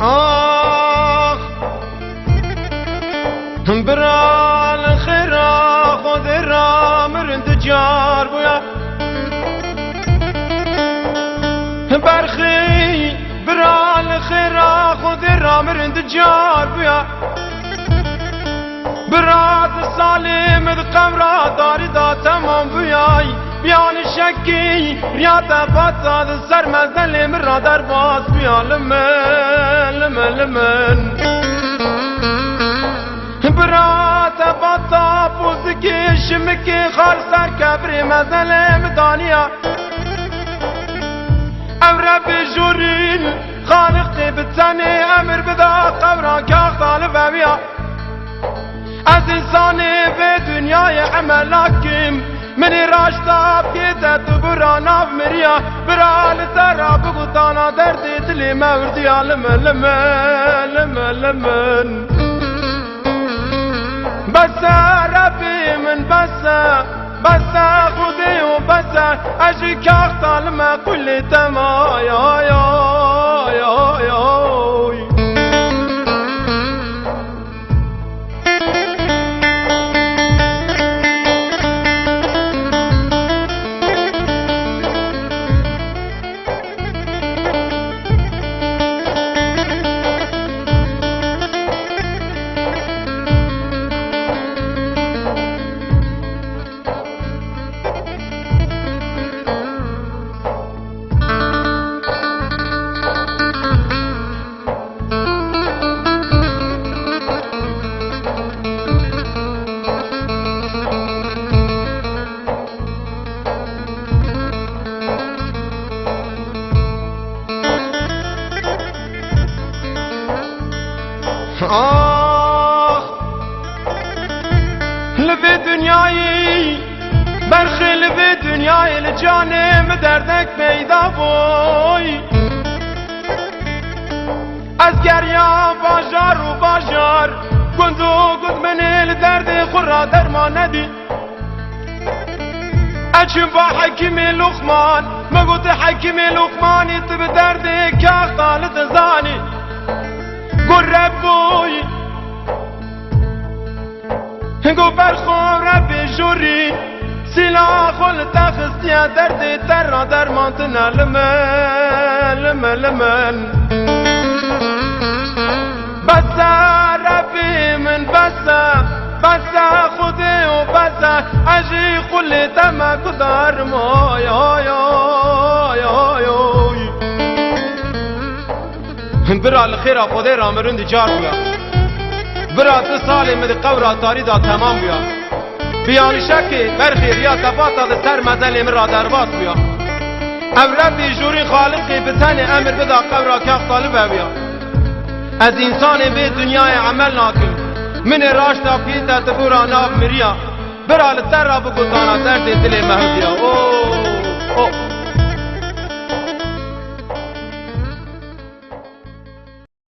آخ برال خیرا خود را مرند جار بویا برخی برال خیرا خود را مرند جار بویا براد سالم قمرا داری دا تمام بویای بیان شکی ریاتا باتا سر مزدل مرا در باز بیا لمن براتا باتا بوزکی شمکی خال سر کبری مزدل مدانیا امر بجورین خالق بتنی امر بدا قبرا کاخ طالب بیا از انسانی به دنیای عملاکیم منی راشتا بیتا تو برا ناف مریا برا لترا بگو تانا دردی دلی موردیا لمن بسا ربی من بسا خودی و بسا اجی کاخ طالما کلی تما یا آخ لبی دنیایی برخی لبی دنیایی لجانم دردک پیدا بوی از گریا باجار و باجار گند و گند منی لدرد خورا درمان ندی اچم با حکیم لقمان مگوت حکیم لقمانی تب درد کاخ طالت زانی گو ربوی گو برخون ربی جوری سلاح خل تخستیا درد تر را درمانتنا لمن بسا ربی من بسا خودی و بسا اجی خلی تما کدار ما برا الخير خودی را مرند جار بیا برا تصالی مد قورا تاری دا تمام بیا بیان شکی برخی یا تفاتا دا سر مزل مرا در باس بیا اولادی جوری خالقی بتنی امر بدا قورا کاخ طالب بیا از انسان به دنیای عمل ناکن من راشتا پیتا تبورا ناف مریا برا لتر را بگو تانا درد دل مهدیا اوه